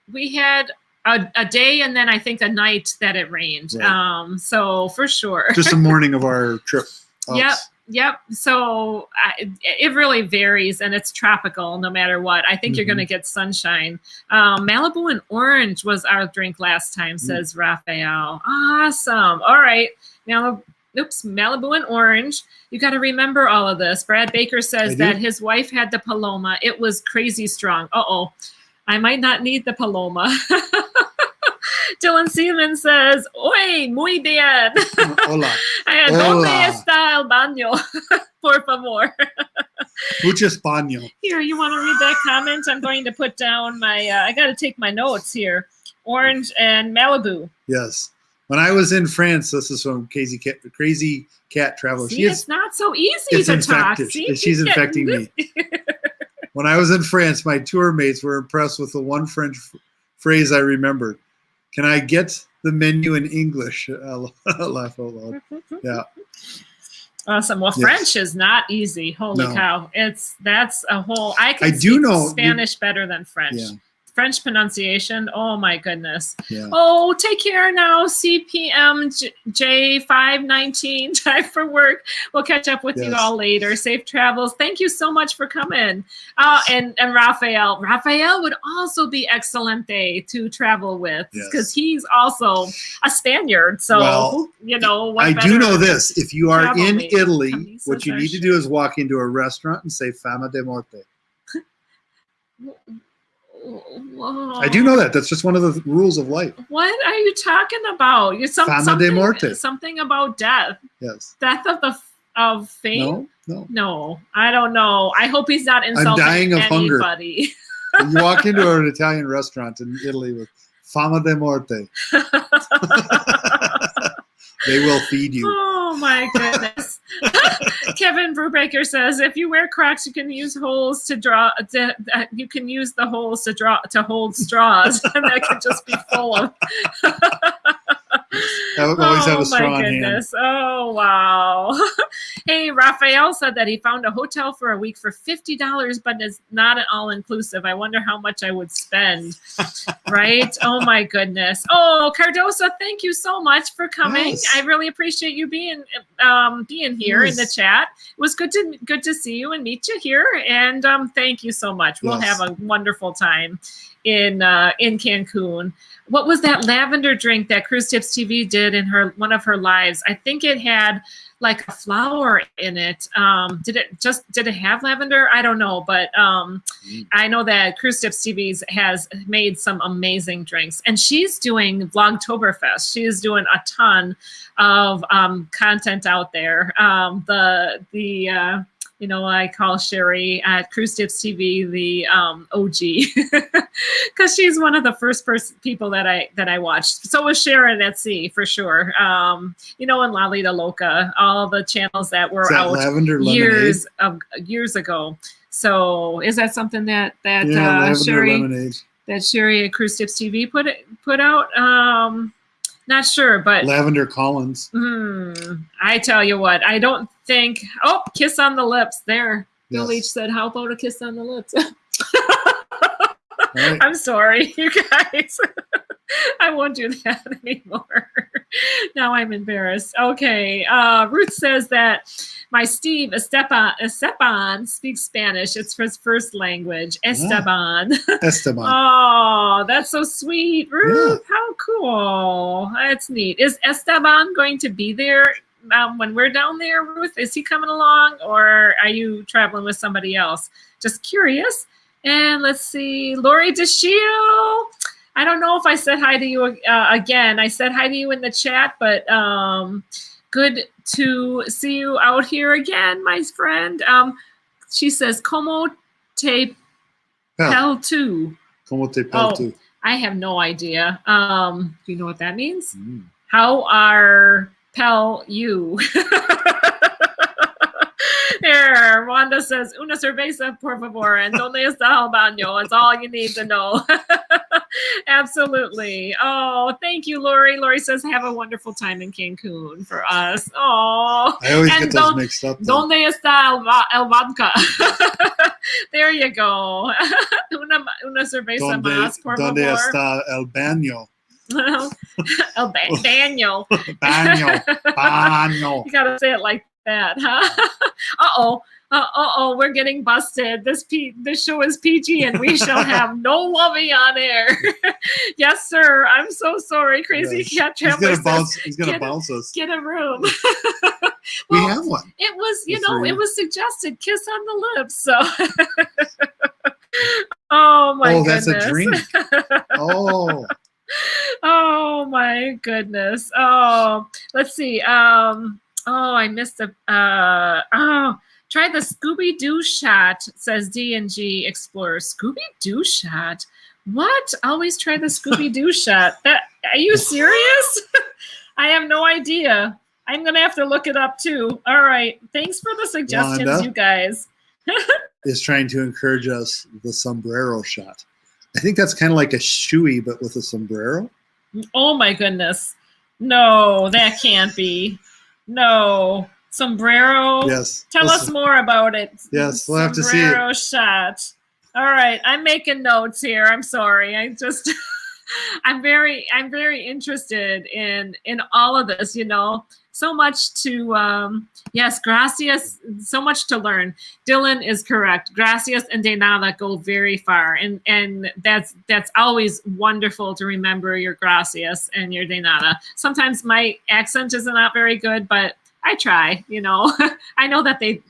We had a day and then I think a night that it rained. Right. So for sure. Just the morning of our trip. Yep. So it really varies, and it's tropical no matter what. I think you're going to get sunshine. Malibu and orange was our drink last time, says Raphael. Awesome. All right. Malibu and orange. You got to remember all of this. Brad Baker says that his wife had the Paloma. It was crazy strong. Uh-oh. I might not need the Paloma. Dylan Seaman says, Oy, muy bien. Hola. ¿Dónde está el baño? Por favor. Mucho español. Here, you want to read that comment? I'm going to put down my, I got to take my notes here. Orange and Malibu. Yes. When I was in France, this is from Crazy Cat Traveler. See, it's not so easy to talk. See, she's infecting me. When I was in France, my tour mates were impressed with the one French phrase I remembered. Can I get the menu in English. Laugh out loud. Yeah. Awesome. Well, Yes. French is not easy. Holy No. cow. That's a whole, I can do speak know- Spanish better than French. Yeah. French pronunciation. Oh my goodness. Yeah. Oh, take care now. CPMJ519. Time for work. We'll catch up with you Yes. all later. Safe travels. Thank you so much for coming. And Raphael. Raphael would also be excellent to travel with because Yes. he's also a Spaniard. So, Well, what I do better- know this. If you are travel in mate. Italy, Camisas what you are need to do is walk into a restaurant and say "Fama de Morte." Whoa. I do know that. That's just one of the rules of life. What are you talking about? You Fama de Morte. Something about death. Yes. Death of fame? No. No, I don't know. I hope he's not insulting dying of hunger. anybody. You walk into an Italian restaurant in Italy with "Fama de Morte." They will feed you. Oh my goodness. Kevin Brubaker says, if you wear Crocs, you can use holes to draw. You can use the holes to hold straws, and that can just be full of. I would always have a straw in hand. Oh wow. Hey, Raphael said that he found a hotel for a week for $50, but it's not an all-inclusive. I wonder how much I would spend. Right? Oh my goodness. Oh, Cardosa, thank you so much for coming. Yes. I really appreciate you being here in the chat. It was good to see you and meet you here. And thank you so much. We'll Yes. have a wonderful time in Cancun. What was that lavender drink that Cruise Tips TV did in one of her lives? I think it had like a flower in it. Did it have lavender? I don't know, but I know that Cruise Tips TV has made some amazing drinks, and she's doing Vlogtoberfest. She is doing a ton of content out there. I call Sherry at Cruise Tips TV the OG because she's one of the first people that I watched. So was Sharon at Sea for sure. And Lalita Loca, all the channels that were out Lavender years ago. So is that something that Sherry at Cruise Tips TV put out? Not sure, but Lavender Collins. I tell you what, I don't think. Oh, kiss on the lips. There, Bill Yes. Leach said, "How about a kiss on the lips?" Right. I'm sorry, you guys. I won't do that anymore. Now I'm embarrassed. Okay. Ruth says that my Steve Esteban speaks Spanish. It's his first language. Esteban. Esteban. Oh, that's so sweet, Ruth. Yeah. How cool. That's neat. Is Esteban going to be there when we're down there, Ruth? Is he coming along, or are you traveling with somebody else? Just curious. And let's see, Lori DeShio. I don't know if I said hi to you again. I said hi to you in the chat, but good to see you out here again, my friend. She says, "Como te pel tu?" Como te pel tu? I have no idea. Do you know what that means? How are pel you? Here, Wanda says, "Una cerveza, por favor, and donde está el baño?" It's all you need to know. Absolutely. Oh, thank you, Lori. Lori says, "Have a wonderful time in Cancun for us." Oh, I always get those mixed up. Donde está el vodka? There you go. Una cerveza más, por favor. Donde está el baño? El baño. Baño. You gotta say it like that, huh? We're getting busted. This show is PG and we shall have no lovey on air. Yes, sir. I'm so sorry, Crazy Cat Traveler. He's gonna bounce us. Get a room. We have one. It was, it was suggested kiss on the lips. So oh my goodness. That's a drink. Oh. Oh my goodness. Oh, let's see. I missed try the Scooby-Doo shot, says D&G Explorer. Scooby-Doo shot? What? Always try the Scooby-Doo shot. Are you serious? I have no idea. I'm going to have to look it up too. All right. Thanks for the suggestions, Wanda, you guys. is trying to encourage us the sombrero shot. I think that's kind of like a shoey, but with a sombrero. Oh my goodness. No, that can't be. No. Sombrero. Yes. Tell us more about it. Yes, we'll have to see it. Sombrero shot. All right, I'm making notes here. I'm sorry. I just I'm very interested in all of this, you know. So much to yes, gracias, so much to learn. Dylan is correct. Gracias and de nada go very far, and that's always wonderful to remember your gracias and your de nada. Sometimes my accent is not very good, but I try, you know. I know that they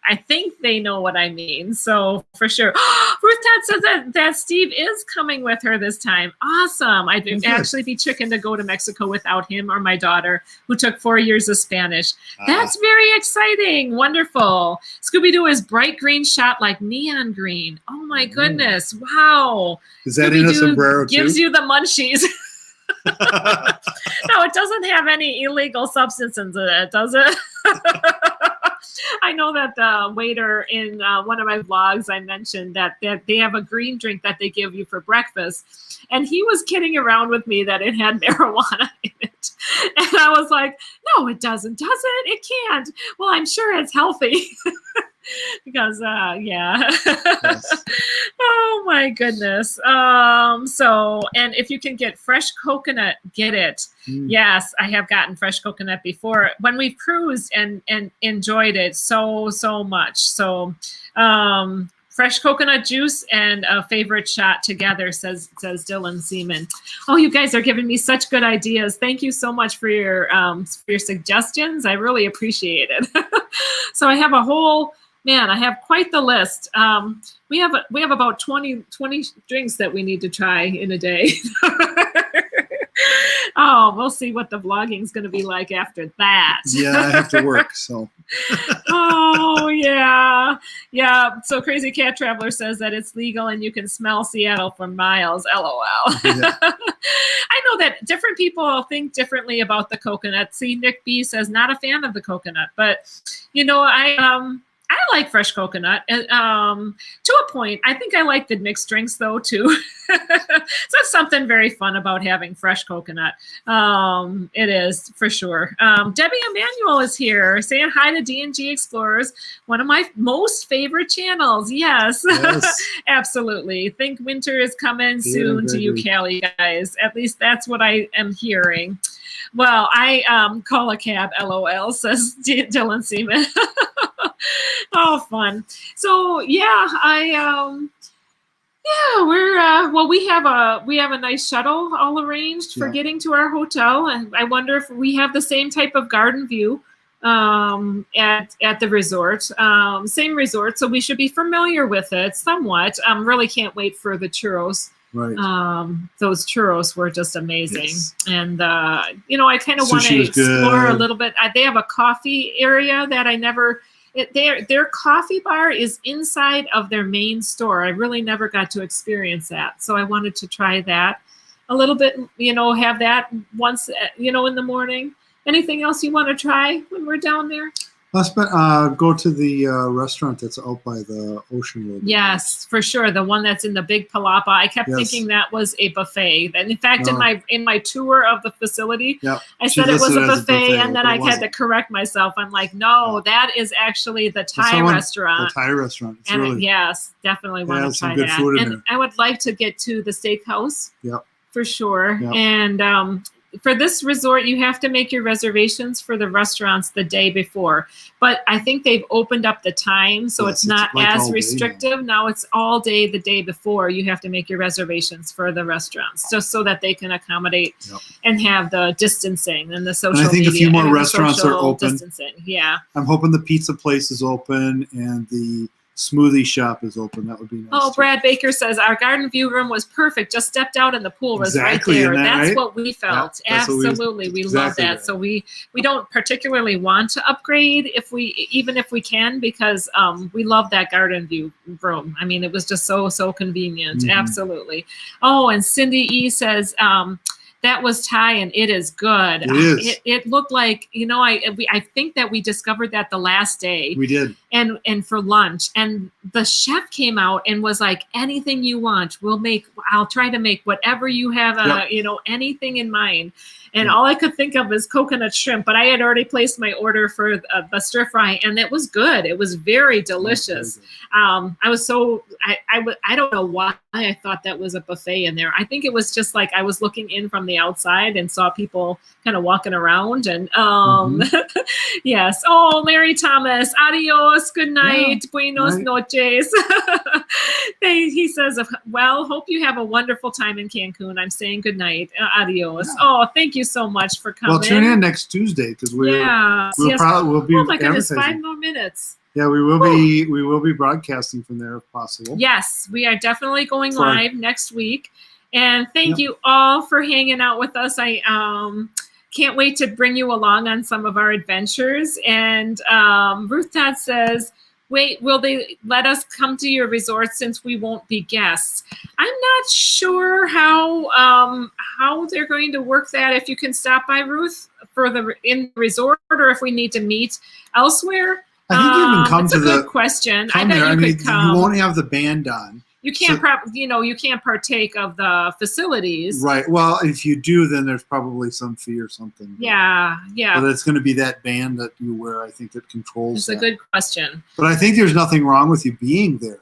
I think they know what I mean. So for sure. Ruth Todd says that Steve is coming with her this time. Awesome. I'd actually be chicken to go to Mexico without him or my daughter, who took 4 years of Spanish. That's very exciting. Wonderful. Scooby-Doo is bright green shot like neon green. Oh my goodness. Wow. Is that in a sombrero too? Gives you the munchies. No, it doesn't have any illegal substances in it, does it? I know that the waiter in one of my vlogs, I mentioned that they have a green drink that they give you for breakfast. And he was kidding around with me that it had marijuana in it. And I was like, no, it doesn't, does it? It can't. Well, I'm sure it's healthy. Because yeah. Yes. Oh my goodness. So, and if you can get fresh coconut, get it. Yes, I have gotten fresh coconut before when we've cruised and enjoyed it so much. So fresh coconut juice and a favorite shot together, says Dylan Seaman. Oh, you guys are giving me such good ideas. Thank you so much for your suggestions. I really appreciate it. So I have a whole, man, I have quite the list. We have about 20 drinks that we need to try in a day. Oh, we'll see what the vlogging is going to be like after that. Yeah, I have to work, so. Oh, yeah. Yeah, so Crazy Cat Traveler says that it's legal and you can smell Seattle for miles. LOL. Yeah. I know that different people think differently about the coconut. See, Nick B says, not a fan of the coconut. But, you know, I like fresh coconut to a point. I think I like the mixed drinks though too. So that's something very fun about having fresh coconut. It is for sure. Debbie Emanuel is here saying hi to D&G Explorers, one of my most favorite channels. Yes. Absolutely. Think winter is coming soon to you, Cali guys. At least that's what I am hearing. Well, I call a cab, LOL, says Dylan Seaman. Oh, fun. So yeah, well, we have a nice shuttle all arranged for getting to our hotel, and I wonder if we have the same type of garden view at the resort, same resort, so we should be familiar with it somewhat. Really can't wait for the churros. Right. Those churros were just amazing. Yes. And, you know, I kind of want to explore a little bit. They have a coffee area that I never, their coffee bar is inside of their main store. I really never got to experience that. So I wanted to try that a little bit, you know, have that once, you know, in the morning. Anything else you want to try when we're down there? Let's go to the restaurant that's out by the ocean road. Yes, for sure. The one that's in the big palapa. I kept thinking that was a buffet. And in fact, in my tour of the facility, I said it was a buffet, and then I had to correct myself. I'm like, no, that is actually the Thai restaurant. The Thai restaurant. It's and really, yes, definitely want to try good that. Food in and there. I would like to get to the steakhouse. Yep. For sure. Yep. And for this resort, you have to make your reservations for the restaurants the day before. But I think they've opened up the time, so it's not as restrictive. Now it's all day the day before. You have to make your reservations for the restaurants, just so that they can accommodate and have the distancing and the social media. I think a few more restaurants are open. Distancing. Yeah. I'm hoping the pizza place is open and the smoothie shop is open. That would be nice. Oh, Brad Baker says our garden view room was perfect. Just stepped out and the pool was right there. That's right? What we felt. Yeah, absolutely, we love that. Right. So we don't particularly want to upgrade even if we can, because we love that garden view room. I mean, it was just so convenient. Mm-hmm. Absolutely. Oh, and Cindy E says that was Thai, and it is good. It is. It looked like, I think that we discovered that the last day. We did. And for lunch, and the chef came out and was like, anything you want, I'll try to make whatever you have, anything in mind. And all I could think of is coconut shrimp, but I had already placed my order for the stir fry, and it was good. It was very delicious. I was I don't know why I thought that was a buffet in there. I think it was just like I was looking in from the outside and saw people kind of walking around, and yes. Oh, Larry Thomas, adios, good night, buenos noches. He says, well, hope you have a wonderful time in Cancun. I'm saying good night, adios. Oh, thank you so much for coming. Well, tune in next Tuesday because we'll be. Oh my goodness, 5 more minutes. Yeah, we will be broadcasting from there if possible. Yes, we are definitely going live next week. And thank you all for hanging out with us. I can't wait to bring you along on some of our adventures. And Ruth Todd says, wait, will they let us come to your resort since we won't be guests? I'm not sure how they're going to work that. If you can stop by, Ruth, in the resort, or if we need to meet elsewhere. I think you can come to the good question. I bet you could come. You won't have the band on. You can't, you can't partake of the facilities. Right. Well, if you do, then there's probably some fee or something. Yeah. But it's going to be that band that you wear, I think, that controls. It's a good question. But I think there's nothing wrong with you being there.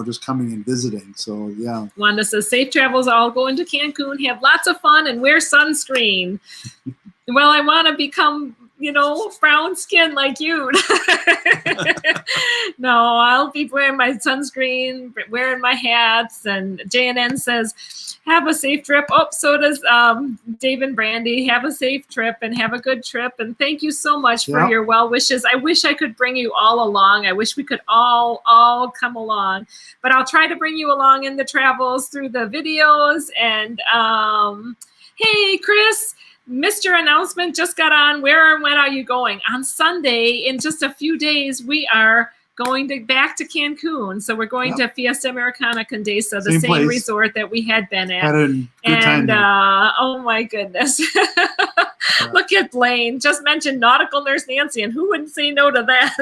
Just coming and visiting. So yeah. Wanda says, safe travels. All go into Cancun, have lots of fun, and wear sunscreen. Well, I want to become, brown skin like you. No, I'll be wearing my sunscreen, wearing my hats. And JNN says, have a safe trip. Oh, so does Dave and Brandy. Have a safe trip and have a good trip. And thank you so much for your well wishes. I wish I could bring you all along. I wish we could all come along. But I'll try to bring you along in the travels through the videos. And hey, Chris. Mr. Announcement just got on. Where and when are you going? On Sunday, in just a few days, we are going back to Cancun. So we're going to Fiesta Americana Condesa, the same resort that we had been at. Had a good time there. Oh my goodness. Look at Blaine. Just mentioned Nautical Nurse Nancy, and who wouldn't say no to that?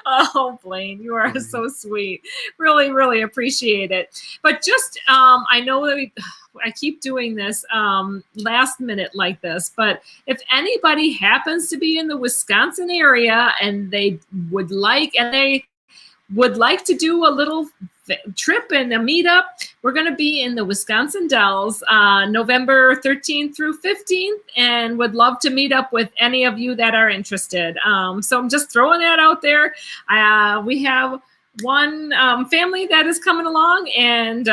Oh, Blaine, you are so sweet. Really, really appreciate it. But just, I know that I keep doing this last minute like this, but if anybody happens to be in the Wisconsin area and they would like to do a little trip and a meetup, we're going to be in the Wisconsin Dells November 13th through 15th, and would love to meet up with any of you that are interested. So I'm just throwing that out there. We have one family that is coming along, and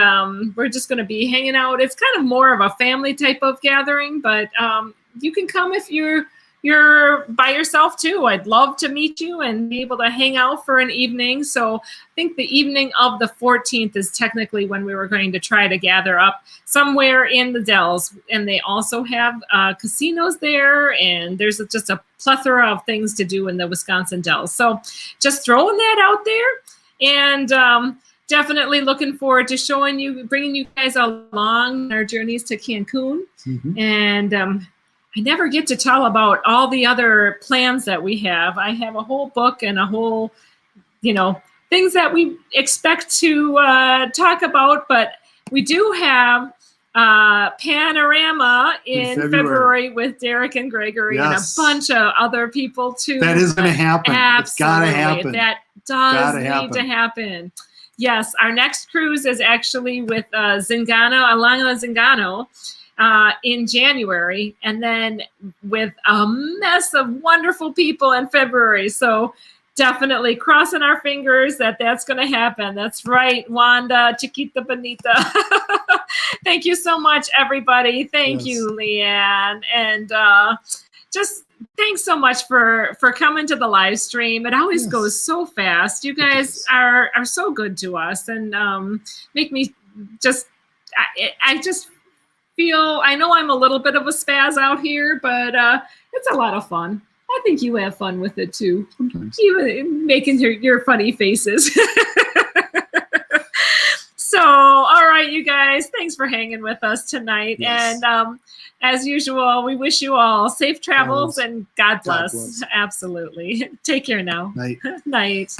we're just going to be hanging out. It's kind of more of a family type of gathering, but you can come if you're by yourself too. I'd love to meet you and be able to hang out for an evening. So I think the evening of the 14th is technically when we were going to try to gather up somewhere in the Dells. And they also have casinos there, and there's just a plethora of things to do in the Wisconsin Dells. So just throwing that out there. And definitely looking forward to bringing you guys along on our journeys to Cancun. And I never get to tell about all the other plans that we have. I have a whole book and a whole, things that we expect to talk about. But we do have Panorama in February with Derek and Gregory and a bunch of other people too. That is going to happen. Absolutely. It's got to happen. That does need to happen. Yes, our next cruise is actually with Alana Zingano in January, and then with a mess of wonderful people in February. So definitely crossing our fingers that that's going to happen. That's right, Wanda, Chiquita Bonita. Thank you so much, everybody. Thank you, Leanne. And just thanks so much for coming to the live stream. It always goes so fast. You guys are so good to us, and make me just, I just feel, I know I'm a little bit of a spaz out here, but it's a lot of fun. I think you have fun with it too. Sometimes. Even making your funny faces. So, all right, right, you guys. Thanks for hanging with us tonight. Yes. And as usual, we wish you all safe travels Travels. and God God bless. bless. Absolutely. Take care now. Night. Night.